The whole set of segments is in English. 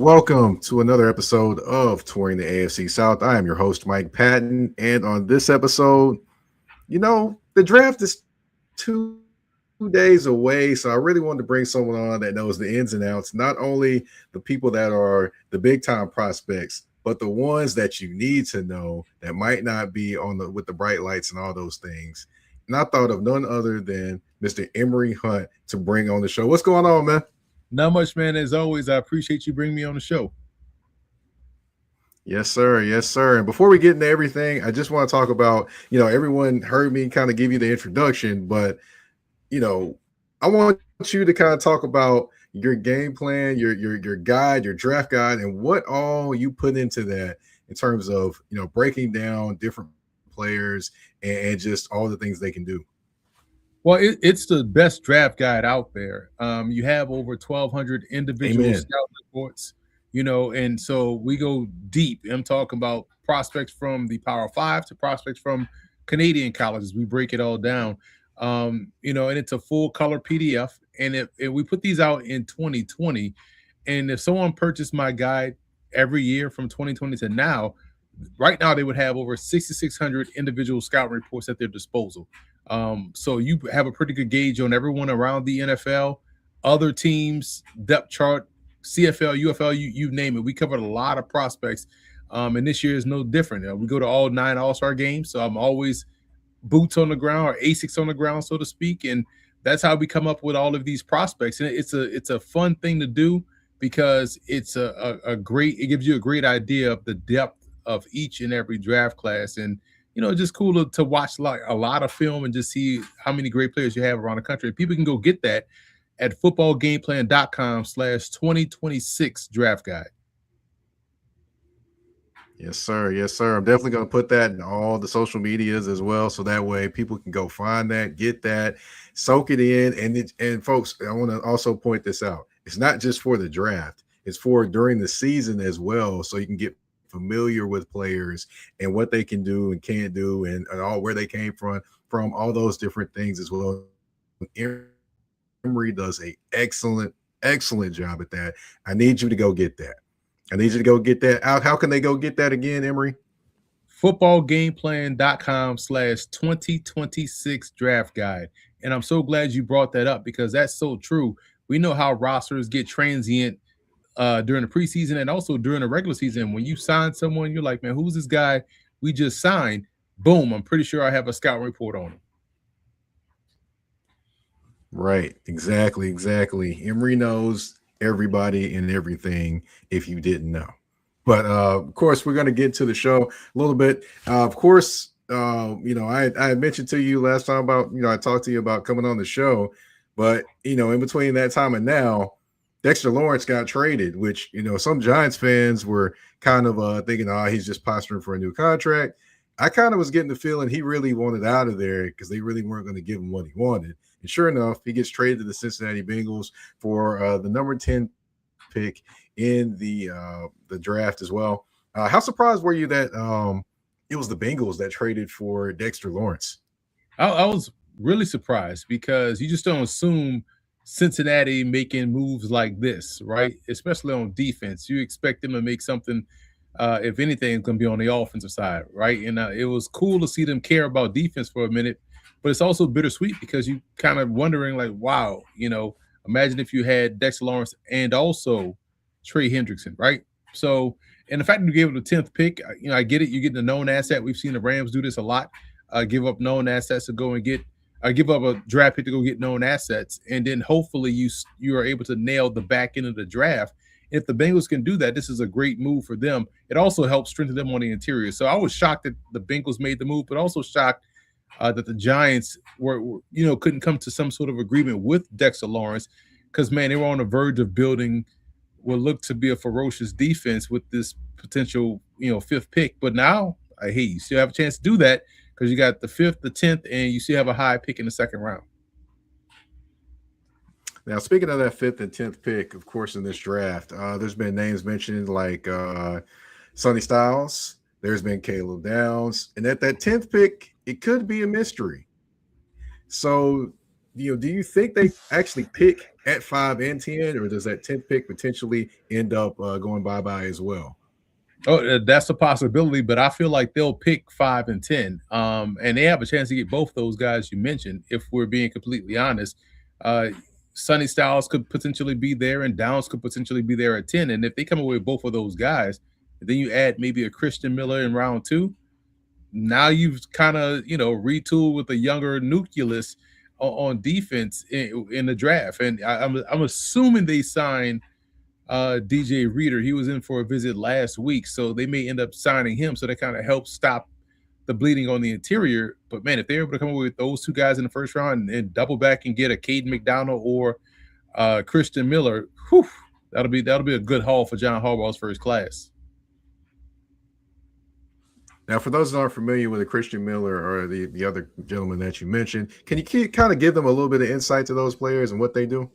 welcome to another episode of Touring the AFC South. I am your host, Mike Patton, and on this episode, the draft is 2 days away, so I really wanted to bring someone on that knows the ins and outs, not only the people that are the big time prospects, but the ones that you need to know that might not be on the with the bright lights and all those things. And I thought of none other than Mr. Emory Hunt to bring on the show. What's going on, man? Not much, man. As always, I appreciate you bringing me on the show. Yes, sir. Yes, sir. And before we get into everything, I just want to talk about, everyone heard me kind of give you the introduction, but, I want you to kind of talk about your game plan, your guide, your draft guide, and what all you put into that in terms of, breaking down different players and just all the things they can do. Well, it's the best draft guide out there. You have over 1,200 individual Amen. scout reports, and so we go deep. I'm talking about prospects from the Power Five to prospects from Canadian colleges. We break it all down, and it's a full color PDF. And if we put these out in 2020, and if someone purchased my guide every year from 2020 to now, right now they would have over 6,600 individual scout reports at their disposal. So you have a pretty good gauge on everyone around the NFL, other teams, depth chart, CFL, UFL, you name it. We covered a lot of prospects, and this year is no different. We go to all 9 All-Star games, so I'm always boots on the ground or ASICs on the ground, so to speak, and that's how we come up with all of these prospects. And it's a fun thing to do because it's it gives you a great idea of the depth of each and every draft class. And just cool to watch like a lot of film and just see how many great players you have around the country. People can go get that at footballgameplan.com/2026 draft guide. Yes, sir. Yes, sir. I'm definitely going to put that in all the social medias as well, so that way people can go find that, get that, soak it in, and folks, I want to also point this out. It's not just for the draft; it's for during the season as well, so you can get familiar with players and what they can do and can't do, and all where they came from all those different things as well. Emory does a excellent job at that. I need you to go get that. I need you to go get that out. How can they go get that again, Emory? Footballgameplan.com/2026 draft guide. And I'm so glad you brought that up because that's so true. We know how rosters get transient during the preseason and also during the regular season. When you sign someone, you're like, man, who's this guy we just signed? Boom, I'm pretty sure I have a scout report on him. Right. Exactly. Emory knows everybody and everything if you didn't know. But of course, we're going to get to the show a little bit. Of course, I had mentioned to you last time about, I talked to you about coming on the show. But, in between that time and now, Dexter Lawrence got traded, which, some Giants fans were kind of thinking, he's just posturing for a new contract. I kind of was getting the feeling he really wanted out of there because they really weren't going to give him what he wanted. And sure enough, he gets traded to the Cincinnati Bengals for the number 10 pick in the draft as well. How surprised were you that it was the Bengals that traded for Dexter Lawrence? I was really surprised because you just don't assume Cincinnati making moves like this, right? Especially on defense. You expect them to make something, if anything, it's going to be on the offensive side, right? And it was cool to see them care about defense for a minute, but it's also bittersweet because you kind of wondering like, wow, imagine if you had Dexter Lawrence and also Trey Hendrickson, right? So, and the fact that you gave it the 10th pick, I get it. You're getting a known asset. We've seen the Rams do this a lot. Give up known assets to go and give up a draft pick to go get known assets, and then hopefully you are able to nail the back end of the draft. If the Bengals can do that, this is a great move for them. It also helps strengthen them on the interior. So I was shocked that the Bengals made the move, but also shocked that the Giants couldn't come to some sort of agreement with Dexter Lawrence because, man, they were on the verge of building what looked to be a ferocious defense with this potential, 5th pick. But now, hey, you still have a chance to do that because you got the 5th, the 10th, and you still have a high pick in the 2nd round. Now, speaking of that 5th and 10th pick, of course, in this draft, there's been names mentioned like Sonny Styles. There's been Caleb Downs. And at that 10th pick, it could be a mystery. So do you think they actually pick at 5 and 10, or does that 10th pick potentially end up going bye as well? Oh, that's a possibility, but I feel like they'll pick 5 and 10, and they have a chance to get both those guys you mentioned. If we're being completely honest, uh, Sonny Styles could potentially be there, and Downs could potentially be there at 10. And if they come away with both of those guys, then you add maybe a Christian Miller in round two. Now you've kind of retooled with a younger nucleus on defense in the draft, and I'm assuming they signed DJ Reader. He was in for a visit last week, so they may end up signing him. So that kind of helps stop the bleeding on the interior. But man, if they're able to come up with those two guys in the first round and double back and get a Caden McDonald or Christian Miller, whew, that'll be a good haul for John Harbaugh's first class. Now, for those that aren't familiar with a Christian Miller or the other gentleman that you mentioned, can you kind of give them a little bit of insight to those players and what they do?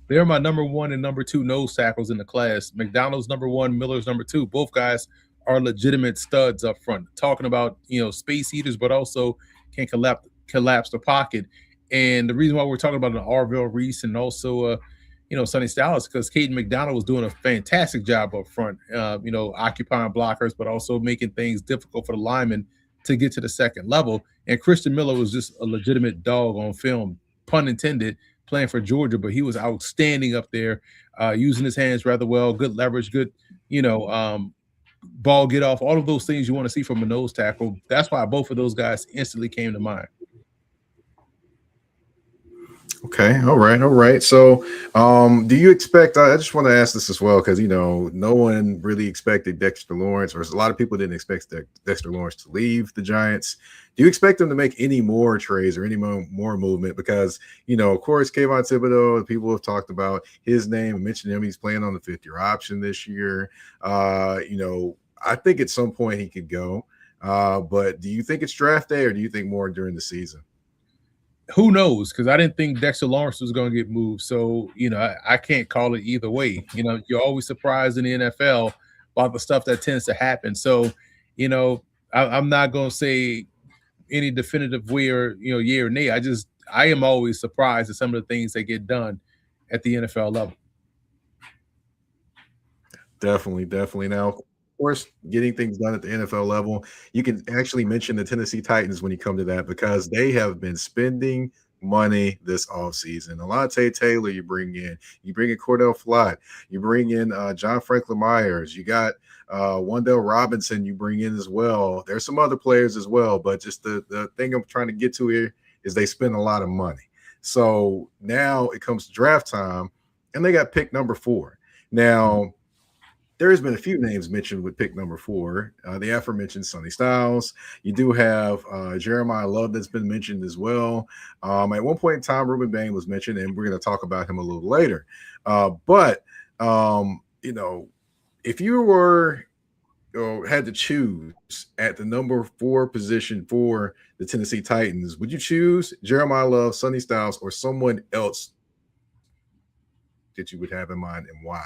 They're my number one and number two nose tackles in the class. McDonald's number one, Miller's number two. Both guys are legitimate studs up front. Talking about space eaters, but also can collapse the pocket. And the reason why we're talking about an Arvell Reese and also Sonny Styles, because Caden McDonald was doing a fantastic job up front, occupying blockers, but also making things difficult for the linemen to get to the second level. And Christian Miller was just a legitimate dog on film, pun intended, playing for Georgia, but he was outstanding up there, using his hands rather well, good leverage, good, ball get off, all of those things you want to see from a nose tackle. That's why both of those guys instantly came to mind. Okay. All right. So, do you expect? I just want to ask this as well because no one really expected Dexter Lawrence, or a lot of people didn't expect Dexter Lawrence to leave the Giants. Do you expect them to make any more trades or any more movement? Because of course, Kayvon Thibodeau, people have talked about his name and mentioned him. He's playing on the 5th-year option this year. I think at some point he could go. But do you think it's draft day, or do you think more during the season? Who knows? Because I didn't think Dexter Lawrence was going to get moved. So, I can't call it either way. You're always surprised in the NFL about the stuff that tends to happen. So, I'm not going to say any definitive way or, yay or nay. I am always surprised at some of the things that get done at the NFL level. Definitely. Now, of course, getting things done at the NFL level, you can actually mention the Tennessee Titans when you come to that because they have been spending money this offseason. Alontae Taylor, you bring in Cordell Flott, you bring in John Franklin Myers, you got Wandale Robinson, you bring in as well. There's some other players as well, but just the thing I'm trying to get to here is they spend a lot of money. So now it comes to draft time, and they got pick number 4. Now, there's been a few names mentioned with pick number 4. The aforementioned Sonny Styles. You do have Jeremiah Love that's been mentioned as well. At one point in time, Rueben Bain was mentioned, and we're going to talk about him a little later. But if you were had to choose at the number 4 position for the Tennessee Titans, would you choose Jeremiah Love, Sonny Styles, or someone else that you would have in mind, and why?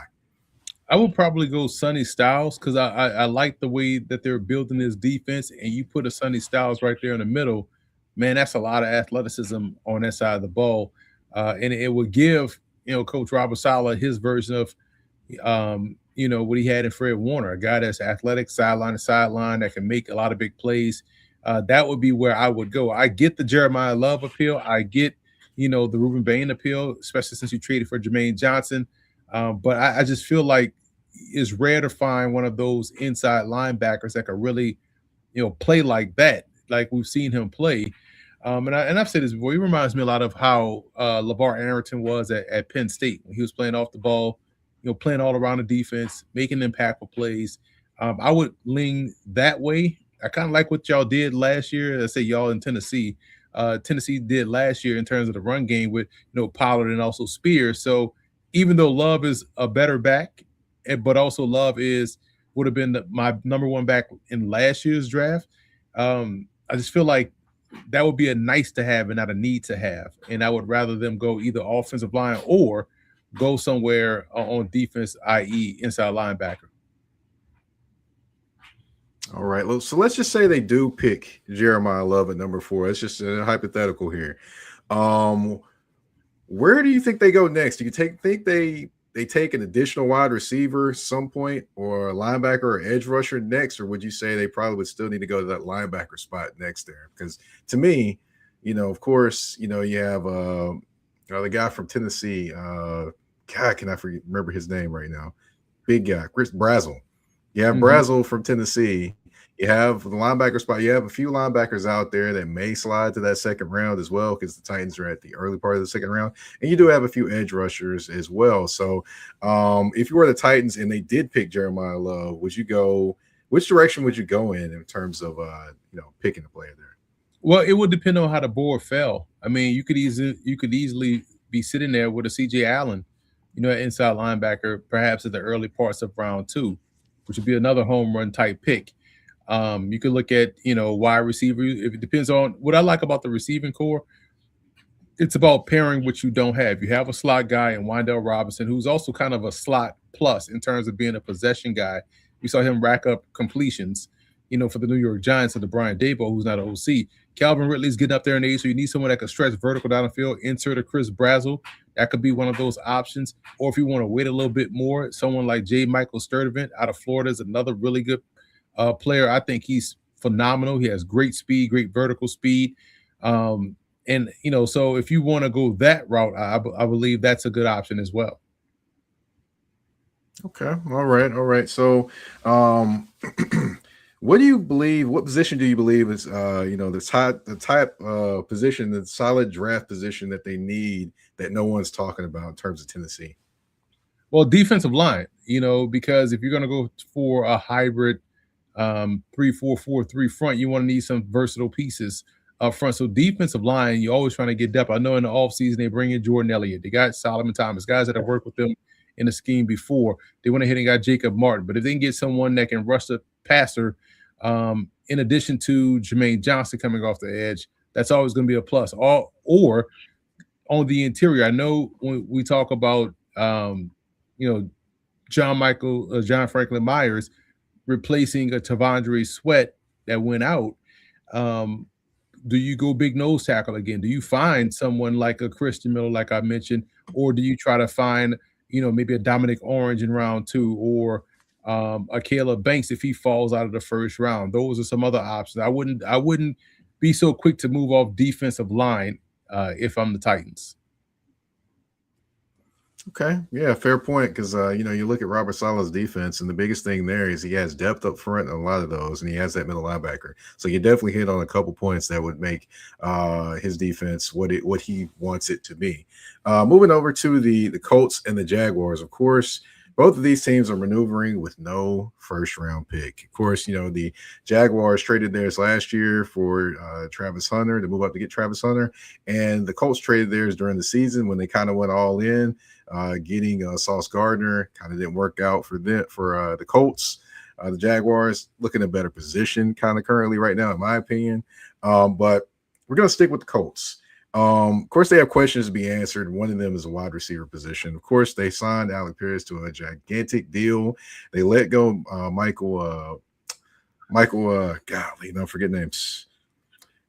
I would probably go Sonny Styles because I like the way that they're building this defense, and you put a Sonny Styles right there in the middle, man, that's a lot of athleticism on that side of the ball, and it would give Coach Robert Saleh his version of what he had in Fred Warner, a guy that's athletic, sideline to sideline, that can make a lot of big plays. That would be where I would go. I get the Jeremiah Love appeal. I get the Rueben Bain appeal, especially since you traded for Jermaine Johnson. But I just feel like it's rare to find one of those inside linebackers that can really, play like that, like we've seen him play. And I've said this before. He reminds me a lot of how LeVar Arrington was at Penn State when he was playing off the ball, playing all around the defense, making impactful plays. I would lean that way. I kind of like what y'all did last year. I say y'all in Tennessee. Tennessee did last year in terms of the run game with Pollard and also Spears. So even though Love is a better back, but also Love would have been my number 1 back in last year's draft, I just feel like that would be a nice to have and not a need to have. And I would rather them go either offensive line or go somewhere on defense, i.e. inside linebacker. All right. So let's just say they do pick Jeremiah Love at number 4. It's just a hypothetical here. Where do you think they go next? Do you think they take an additional wide receiver some point, or a linebacker or edge rusher next, or would you say they probably would still need to go to that linebacker spot next there? Because to me, of course, you have the guy from Tennessee. God, can I remember his name right now? Big guy, Chris Brazzell. You have Mhm. Brazzell from Tennessee. You have the linebacker spot. You have a few linebackers out there that may slide to that second round as well, because the Titans are at the early part of the second round. And you do have a few edge rushers as well. So if you were the Titans and they did pick Jeremiah Love, which direction would you go in terms of picking a player there? Well, it would depend on how the board fell. I mean, you could easily be sitting there with a CJ Allen, inside linebacker, perhaps at the early parts of round two, which would be another home run type pick. You could look at, wide receiver. If it depends on what I like about the receiving core, it's about pairing what you don't have. You have a slot guy in Wandale Robinson, who's also kind of a slot plus in terms of being a possession guy. We saw him rack up completions, for the New York Giants under Brian Daboll, who's not an OC. Calvin Ridley's getting up there in age, so you need someone that can stretch vertical down the field. Insert a Chris Brazzell. That could be one of those options. Or if you want to wait a little bit more, someone like J. Michael Sturdivant out of Florida is another really good player. I think he's phenomenal. He has great speed, great vertical speed. And so if you want to go that route, I believe that's a good option as well. Okay. All right. All right. So, what do you believe? What position do you believe is, the type position, the solid draft position that they need that no one's talking about in terms of Tennessee? Well, defensive line, because if you're going to go for a hybrid 3-4-4-3 front, you want to need some versatile pieces up front. So defensive line, you're always trying to get depth. I know in the offseason they bring in Jordan Elliott. They got Solomon Thomas, guys that have worked with them in the scheme before. They went ahead and got Jacob Martin. But if they can get someone that can rush the passer, in addition to Jermaine Johnson coming off the edge, that's always going to be a plus. Or on the interior, I know when we talk about, you know, John Franklin Myers replacing a Tavondre Sweat that went out. Um, do you go big nose tackle again? Do you find someone like a Christian Miller, like I mentioned, or do you try to find, maybe a Dominic Orange in round two, or a Caleb Banks if he falls out of the first round? Those are some other options. I wouldn't be so quick to move off defensive line if I'm the Titans. Okay, yeah, fair point. Because you look at Robert Sala's defense, and the biggest thing there is he has depth up front in a lot of those, and he has that middle linebacker. So you definitely hit on a couple points that would make his defense what he wants it to be. Moving over to the Colts and the Jaguars, of course. Both of these teams are maneuvering with no first round pick. Of course, the Jaguars traded theirs last year for Travis Hunter to move up to get Travis Hunter, and the Colts traded theirs during the season when they kind of went all in. Getting Sauce Gardner kind of didn't work out for the Colts. The Jaguars looking in a better position kind of currently right now, in my opinion. But we're going to stick with the Colts. Of course, they have questions to be answered. One of them is a wide receiver position. Of course, they signed Alec Pierce to a gigantic deal. They let go golly, don't forget names.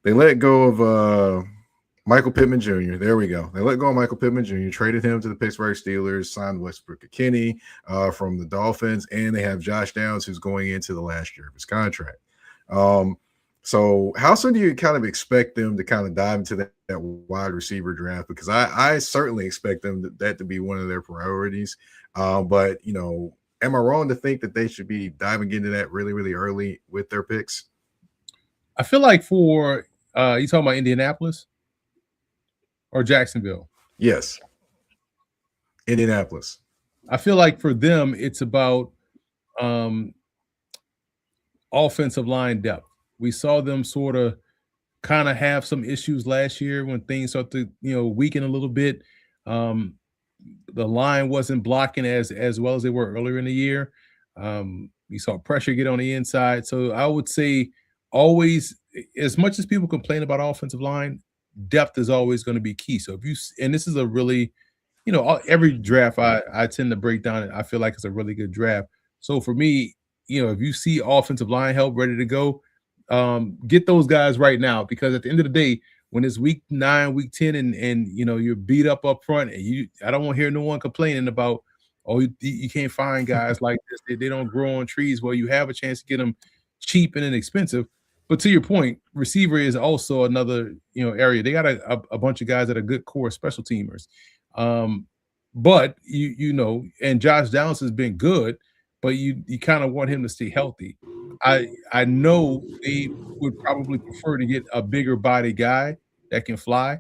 They let go of Michael Pittman Jr. There we go. They let go of Michael Pittman Jr., traded him to the Pittsburgh Steelers, signed Westbrook Kenny from the Dolphins, and they have Josh Downs, who's going into the last year of his contract. So how soon do you kind of expect them to kind of dive into that wide receiver draft? Because I certainly expect them that to be one of their priorities. But, am I wrong to think that they should be diving into that really, really early with their picks? I feel like for you talking about Indianapolis or Jacksonville? Yes. Indianapolis. I feel like for them, it's about um, offensive line depth. We saw them sort of kind of have some issues last year when things started to, weaken a little bit. Um, the line wasn't blocking as well as they were earlier in the year. We saw pressure get on the inside. So I would say always, as much as people complain about offensive line, depth is always going to be key. So and this is a really, every draft I tend to break down, I feel like it's a really good draft. So for me, if you see offensive line help ready to go, get those guys right now, because at the end of the day, when it's week 9, week 10, and you're beat up front, and I don't want to hear no one complaining about, oh, you can't find guys like this. They don't grow on trees. Well, you have a chance to get them cheap and inexpensive. But to your point, receiver is also another area. They got a bunch of guys that are good core special teamers. Um, but and Josh Downs has been good, but you kind of want him to stay healthy. I know they would probably prefer to get a bigger body guy that can fly.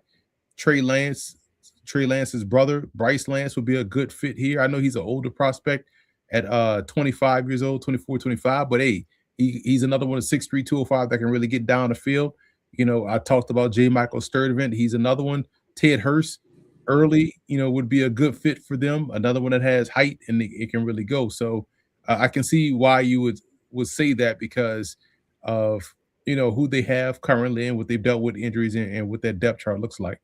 Trey Lance, Trey Lance's brother, Bryce Lance, would be a good fit here. I know he's an older prospect at 25 years old, 24, 25, but hey, he's another one of 6'3", 205 that can really get down the field. I talked about J. Michael Sturdivant. He's another one. Ted Hurst early, would be a good fit for them. Another one that has height and it can really go. So I can see why you would say that because of who they have currently and what they've dealt with injuries and what that depth chart looks like.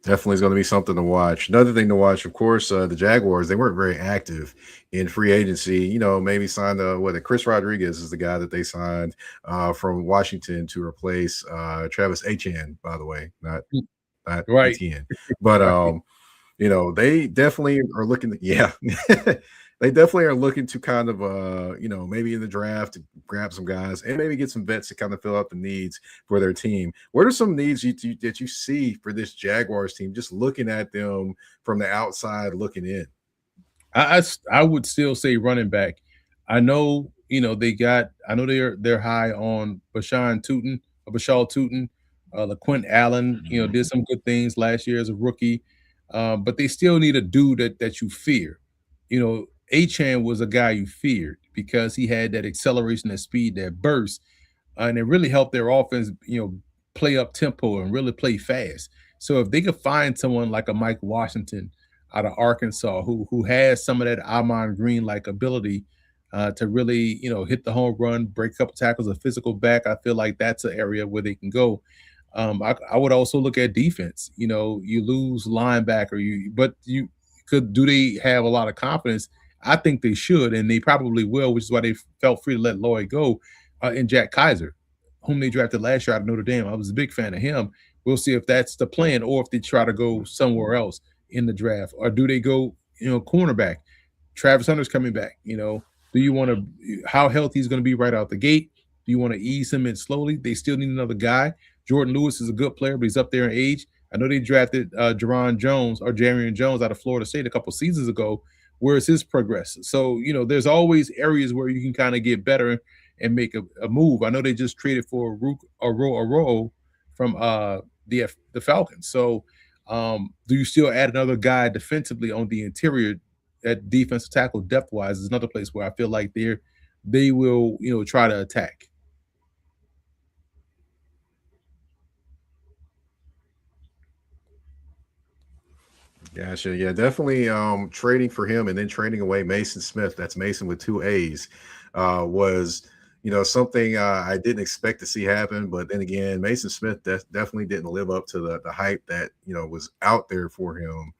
Definitely is going to be something to watch. Another thing to watch, of course, the Jaguars, they weren't very active in free agency. Maybe signed Chris Rodriguez is the guy that they signed from Washington to replace Travis Etienne, by the way, not Right. Etienne. But they definitely are looking yeah. They definitely are looking to kind of maybe in the draft to grab some guys and maybe get some vets to kind of fill out the needs for their team. What are some needs that you see for this Jaguars team, just looking at them from the outside looking in? I would still say running back. I know they're high on Bashal Tootin, LaQuint Allen, did some good things last year as a rookie. But they still need a dude that you fear. Achan was a guy you feared because he had that acceleration, that speed, that burst, and it really helped their offense, play up tempo and really play fast. So if they could find someone like a Mike Washington out of Arkansas who has some of that Amon Green like ability to really hit the home run, break a couple tackles, a physical back, I feel like that's an area where they can go. I would also look at defense. You lose linebacker, but you could. Do they have a lot of confidence? I think they should, and they probably will, which is why they felt free to let Lloyd go. And Jack Kaiser, whom they drafted last year out of Notre Dame, I was a big fan of him. We'll see if that's the plan, or if they try to go somewhere else in the draft, or do they go, cornerback? Travis Hunter's coming back. Do you want to? How healthy he's going to be right out the gate? Do you want to ease him in slowly? They still need another guy. Jordan Lewis is a good player, but he's up there in age. I know they drafted Jarian Jones out of Florida State a couple seasons ago. Where's his progress? So, there's always areas where you can kind of get better and make a move. I know they just traded for Aro from the Falcons. So, do you still add another guy defensively on the interior at defensive tackle depth-wise is another place where I feel like they will, try to attack. Gotcha. Yeah, definitely trading for him and then trading away Mason Smith, that's Mason with 2 A's, was something I didn't expect to see happen. But then again, Mason Smith definitely didn't live up to the hype that was out there for him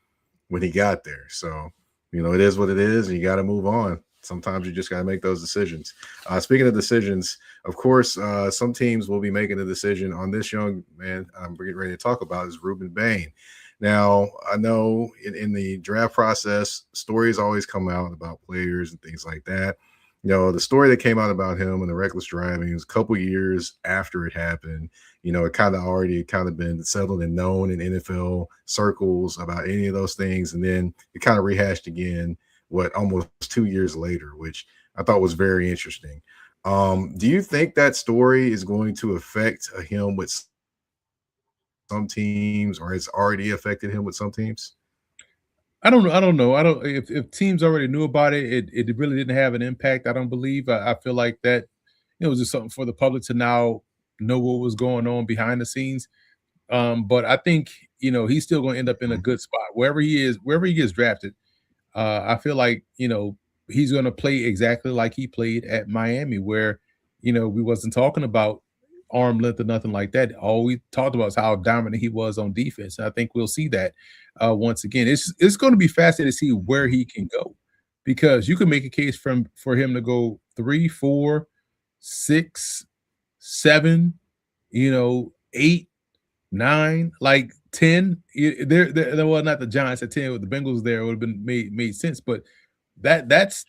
when he got there. So it is what it is, and you got to move on. Sometimes you just got to make those decisions. Speaking of decisions, of course, some teams will be making a decision on this young man I'm getting ready to talk about is Rueben Bain. Now, I know in the draft process, stories always come out about players and things like that. The story that came out about him and the reckless driving was a couple years after it happened. It kind of already been settled and known in NFL circles about any of those things. And then it kind of rehashed again, almost 2 years later, which I thought was very interesting. Do you think that story is going to affect him with some teams, or it's already affected him with some teams? I don't know. I don't if teams already knew about it, it really didn't have an impact. I don't believe. I feel like that it was just something for the public to now know what was going on behind the scenes. But I think he's still going to end up in a good spot wherever he is, wherever he gets drafted. I feel like he's going to play exactly like he played at Miami, where we wasn't talking about arm length or nothing like that. All we talked about is how dominant he was on defense, and I think we'll see that once again. It's going to be fascinating to see where he can go, because you can make a case for him to go 3, 4, 6, 7, 8, 9, like 10. Well, not the Giants at 10 with the Bengals there, it would have been made sense. But that's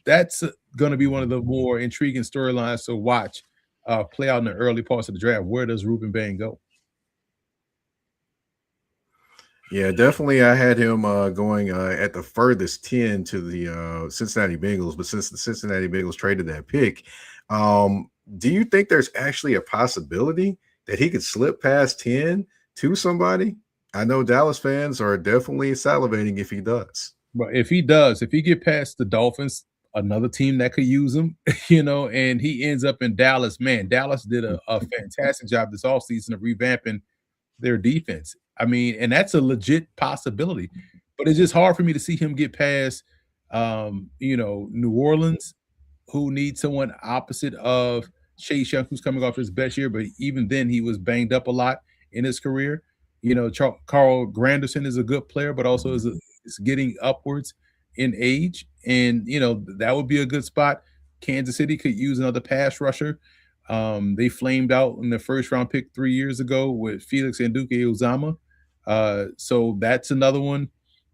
going to be one of the more intriguing storylines to watch play out in the early parts of the draft. Where does Ruben Bain go? Yeah, definitely. I had him going at the furthest 10 to the Cincinnati Bengals, but since the Cincinnati Bengals traded that pick, do you think there's actually a possibility that he could slip past 10 to somebody? I know Dallas fans are definitely salivating if he does. But if he does, if he get past the Dolphins, another team that could use him, and he ends up in Dallas, man, Dallas did a fantastic job this offseason of revamping their defense. I mean, and that's a legit possibility. But it's just hard for me to see him get past New Orleans, who needs someone opposite of Chase Young, who's coming off his best year, but even then he was banged up a lot in his career. Carl Granderson is a good player, but also is getting upwards in age, and that would be a good spot. Kansas City could use another pass rusher. They flamed out in the first round pick 3 years ago with Felix Anduke Uzama. So that's another one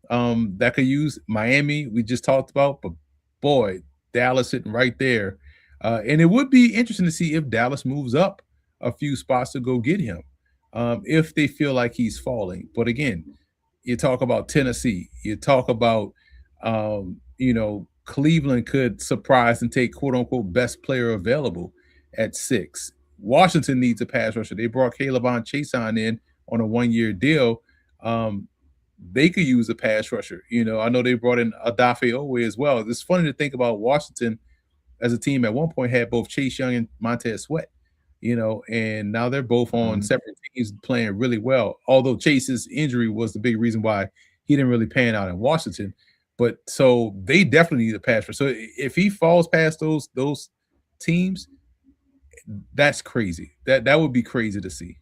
that could use. Miami, we just talked about, but boy, Dallas sitting right there. And it would be interesting to see if Dallas moves up a few spots to go get him if they feel like he's falling. But again, you talk about Tennessee, you talk about, Cleveland could surprise and take quote unquote best player available at 6. Washington needs a pass rusher. They brought Caleb on Chason in on a 1-year deal. They could use a pass rusher. I know they brought in Adafe Owe as well. It's funny to think about Washington as a team at one point had both Chase Young and Montez Sweat, and now they're both on separate teams playing really well. Although Chase's injury was the big reason why he didn't really pan out in Washington. But so they definitely need a pass rusher. So if he falls past those teams, that's crazy. That would be crazy to see.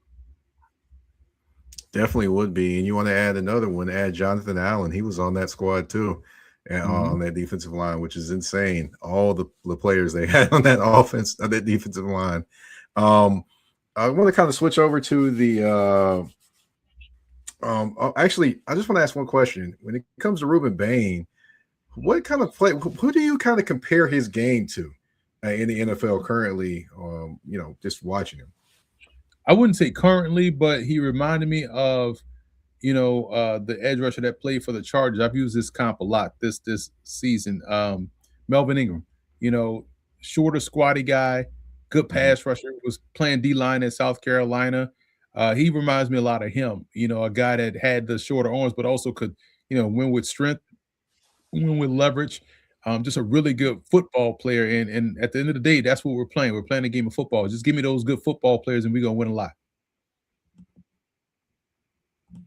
Definitely would be. And you want to add another one, add Jonathan Allen. He was on that squad too, on that defensive line, which is insane. All the players they had on that offense, on that defensive line. I want to kind of switch over to the actually, I just want to ask one question. When it comes to Rueben Bain, what kind of play, who do you kind of compare his game to in the NFL currently? Just watching him. I wouldn't say currently, but he reminded me of, the edge rusher that played for the Chargers. I've used this comp a lot this season. Melvin Ingram, shorter, squatty guy, good pass rusher, was playing D-line in South Carolina. He reminds me a lot of him, a guy that had the shorter arms, but also could, win with strength, win with leverage. Just a really good football player. And at the end of the day, that's what we're playing. We're playing a game of football. Just give me those good football players and we're going to win a lot.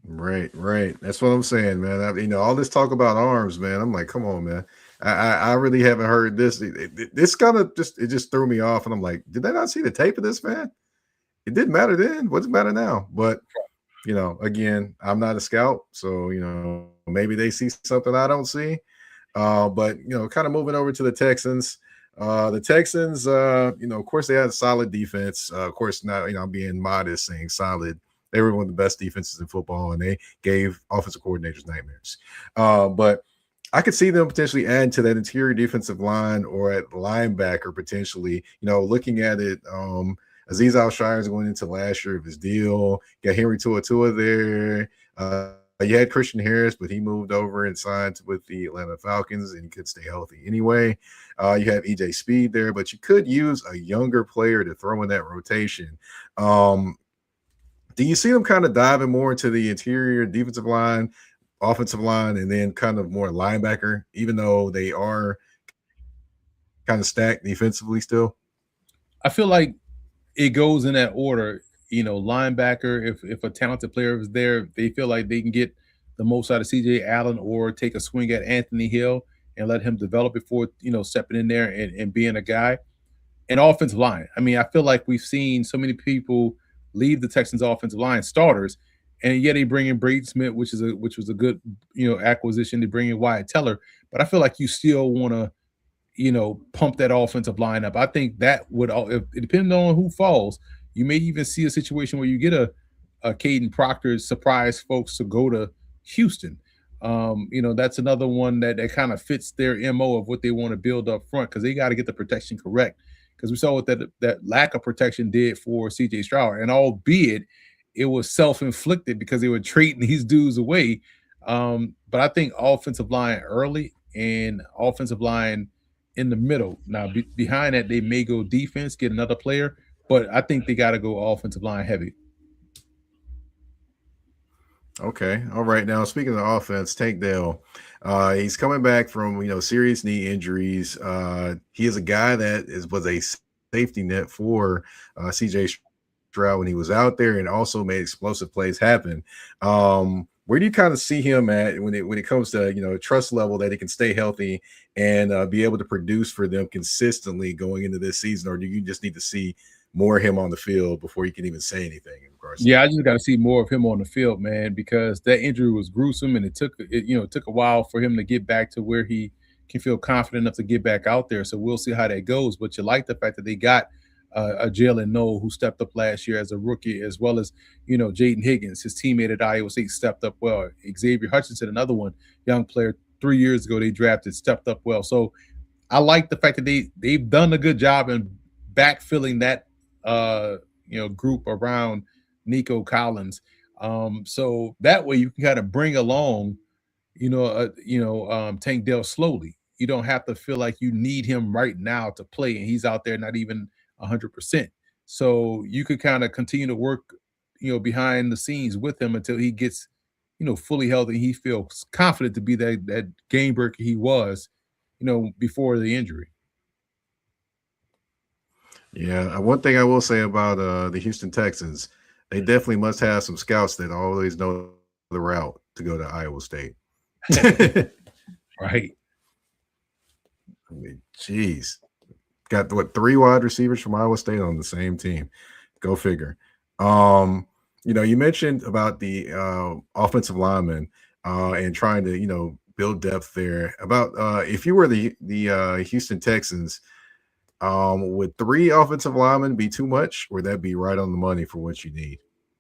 Right. That's what I'm saying, man. All this talk about arms, man. I'm like, come on, man. I really haven't heard this. This kind of just threw me off. And I'm like, did they not see the tape of this, man? It didn't matter then. What's it matter now? But, again, I'm not a scout. So, maybe they see something I don't see. But kind of moving over to the Texans. The Texans, of course, they had a solid defense. Of course, now I'm being modest saying solid. They were one of the best defenses in football, and they gave offensive coordinators nightmares. But I could see them potentially adding to that interior defensive line or at linebacker potentially. Looking at it, Azeez Al-Shire is going into last year of his deal. You got Henry Tua there. You had Christian Harris, but he moved over and signed with the Atlanta Falcons, and he could stay healthy anyway. You have EJ Speed there, but you could use a younger player to throw in that rotation. Do you see them kind of diving more into the interior defensive line, offensive line, and then kind of more linebacker, even though they are kind of stacked defensively still? I feel like it goes in that order. Linebacker, if a talented player is there, they feel like they can get the most out of CJ Allen or take a swing at Anthony Hill and let him develop before, stepping in there and being a guy. And offensive line. I mean, I feel like we've seen so many people leave the Texans offensive line starters, and yet they bring in Braden Smith, which was a good, acquisition. They bring in Wyatt Teller. But I feel like you still want to, pump that offensive line up. I think that would, if depending on who falls, You may even see a situation where you get a Caden Proctor surprise folks to go to Houston. That's another one that kind of fits their MO of what they want to build up front because they got to get the protection correct. Because we saw what that lack of protection did for CJ Stroud, and albeit it was self-inflicted because they were trading these dudes away. But I think offensive line early and offensive line in the middle. Now behind that, they may go defense, get another player, but I think they got to go offensive line heavy. Okay. All right. Now, speaking of offense, Tank Dell, he's coming back from serious knee injuries. He is a guy that was a safety net for CJ Stroud when he was out there, and also made explosive plays happen. Where do you kind of see him at when it comes to trust level that he can stay healthy and be able to produce for them consistently going into this season, or do you just need to see more of him on the field before you can even say anything in regards to Yeah, that? I just got to see more of him on the field, man, because that injury was gruesome, and it took a while for him to get back to where he can feel confident enough to get back out there. So we'll see how that goes. But you like the fact that they got a Jalen Noel who stepped up last year as a rookie, as well as Jaden Higgins, his teammate at Iowa State, stepped up well. Xavier Hutchinson, another one, young player, 3 years ago they drafted, stepped up well. So I like the fact that they've done a good job in backfilling that group around Nico Collins. So that way you can kind of bring along, Tank Dell slowly. You don't have to feel like you need him right now to play, and he's out there not even 100%. So you could kind of continue to work, behind the scenes with him until he gets, fully healthy. He feels confident to be that game breaker he was, before the injury. Yeah, one thing I will say about the Houston Texans, they definitely must have some scouts that always know the route to go to Iowa State. I Right. mean, jeez, got what, three wide receivers from Iowa State on the same team. Go figure. You mentioned about the offensive linemen and trying to build depth there. About if you were the Houston Texans, would three offensive linemen be too much, or that be right on the money for what you need?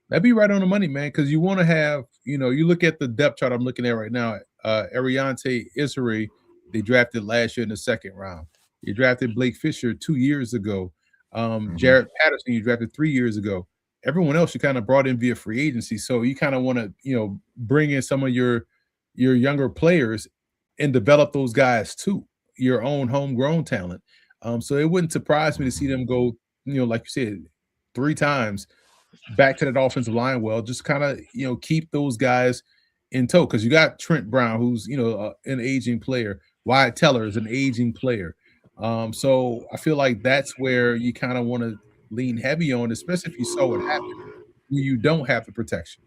That'd be right on the money, man, because you want to have, you look at the depth chart I'm looking at right now. Ariante Issery, they drafted last year in the second round. You drafted Blake Fisher 2 years ago. Hmm. Jared Patterson, you drafted 3 years ago. Everyone else you kind of brought in via free agency. So you kind of want to, bring in some of your younger players and develop those guys too, your own homegrown talent. So it wouldn't surprise me to see them go, like you said, 3 times back to that offensive line well, just kind of keep those guys in tow because you got Trent Brown, who's an aging player. Wyatt Teller is an aging player. So I feel like that's where you kind of want to lean heavy on, especially if you saw what happened when you don't have the protection.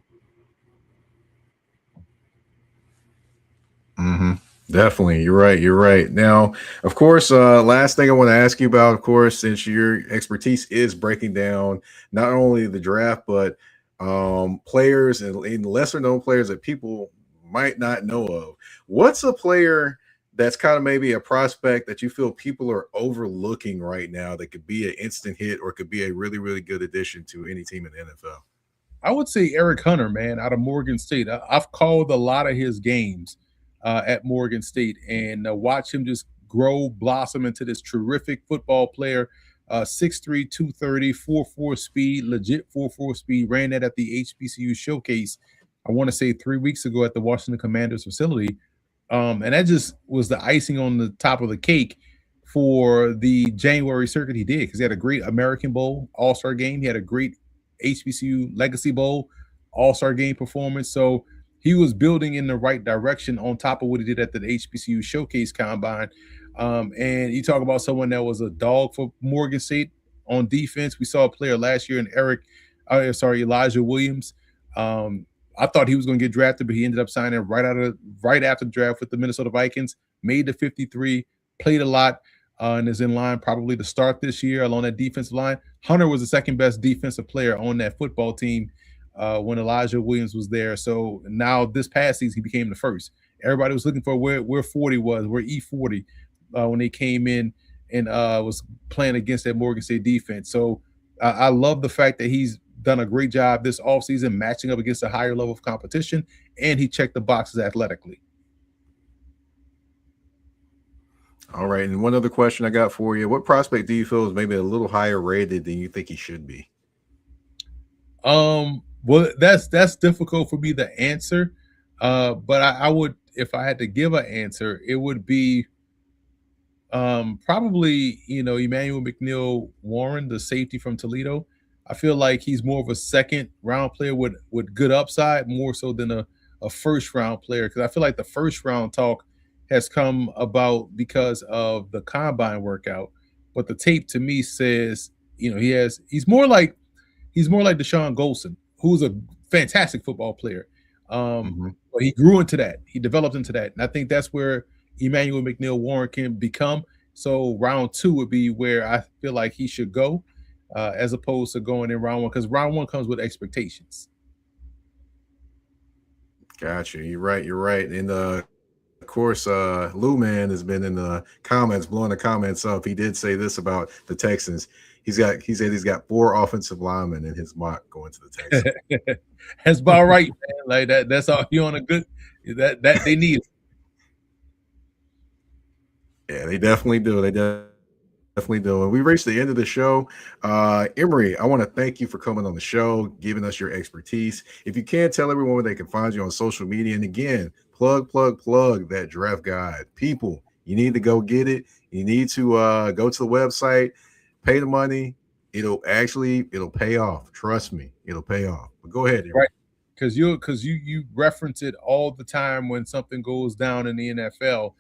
Hmm. Definitely, you're right. You're right. Now, of course, last thing I want to ask you about, of course, since your expertise is breaking down not only the draft but players and lesser known players that people might not know of. What's a player that's kind of maybe a prospect that you feel people are overlooking right now that could be an instant hit or could be a really, really good addition to any team in the NFL? I would say Eric Hunter, man, out of Morgan State. I've called a lot of his games at Morgan State and watch him just grow, blossom into this terrific football player. 6'3", 230, 4.4 speed, legit 4.4 speed. Ran that at the HBCU showcase, I want to say 3 weeks ago at the Washington Commanders facility. And that just was the icing on the top of the cake for the January circuit he did because he had a great American Bowl All-Star game. He had a great HBCU Legacy Bowl All-Star game performance. So he was building in the right direction on top of what he did at the HBCU Showcase Combine. And you talk about someone that was a dog for Morgan State on defense. We saw a player last year in Elijah Williams. I thought he was going to get drafted, but he ended up signing right after the draft with the Minnesota Vikings. Made the 53, played a lot, and is in line probably to start this year along that defensive line. Hunter was the second best defensive player on that football team when Elijah Williams was there. So now this past season, he became the first. Everybody was looking for where 40 was, where E40 when they came in and was playing against that Morgan State defense. So I love the fact that he's done a great job this offseason matching up against a higher level of competition, and he checked the boxes athletically. All right. And one other question I got for you. What prospect do you feel is maybe a little higher rated than you think he should be? Well, that's difficult for me to answer. But I would, if I had to give an answer, it would be probably, Emmanuel McNeil Warren, the safety from Toledo. I feel like he's more of a second round player with good upside, more so than a first round player. Because I feel like the first round talk has come about because of the combine workout. But the tape to me says, he's more like Deshaun Golson, who's a fantastic football player. But he grew into that. He developed into that. And I think that's where Emmanuel McNeil Warren can become. So round 2 would be where I feel like he should go, as opposed to going in round 1, because round 1 comes with expectations. Gotcha. You're right. You're right. And of course, Lou Man has been in the comments, blowing the comments up. He did say this about the Texans. He said he's got 4 offensive linemen in his mock going to the Texans. That's about right, man. Like that. That's all you on a good that they need. Yeah, they definitely do. They definitely do. And we reached the end of the show. Emory, I want to thank you for coming on the show, giving us your expertise. If you can, tell everyone where they can find you on social media. And again, plug that draft guide. People, you need to go get it. You need to go to the website, pay the money. It'll pay off. Trust me, it'll pay off. But go ahead, Emory. Right. Because you reference it all the time when something goes down in the NFL.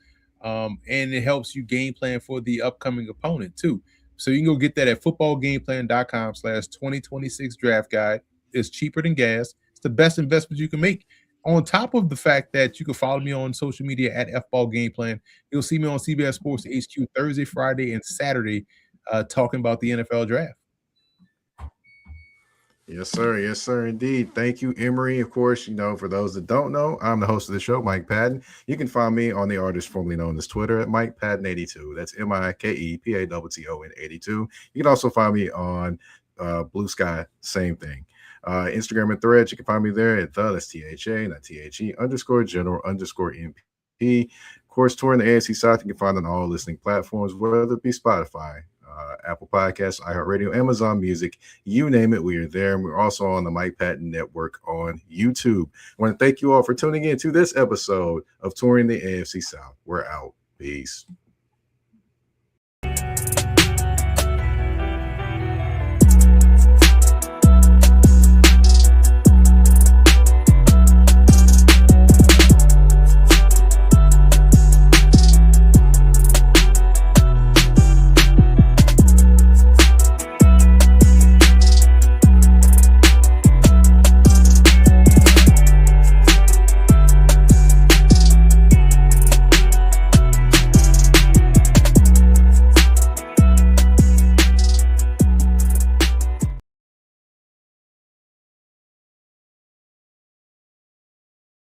And it helps you game plan for the upcoming opponent too. So you can go get that at footballgameplan.com/2026 draft guide. It's cheaper than gas. It's the best investment you can make. On top of the fact that you can follow me on social media at FBallGamePlan. You'll see me on CBS Sports HQ Thursday, Friday, and Saturday talking about the NFL draft. Yes, sir. Yes, sir. Indeed. Thank you, Emory. Of course, for those that don't know, I'm the host of the show, Mike Patton. You can find me on the artist formerly known as Twitter at Mike Patton 82. That's MikePatton 82. You can also find me on Blue Sky, same thing. Instagram and Threads, you can find me there at that's THA, not THE _general_MP. Of course, touring the AFC South, you can find on all listening platforms, whether it be Spotify, Apple Podcasts, iHeartRadio, Amazon Music, you name it, we are there. And we're also on the Mike Patton Network on YouTube. I want to thank you all for tuning in to this episode of Touring the AFC South. We're out. Peace.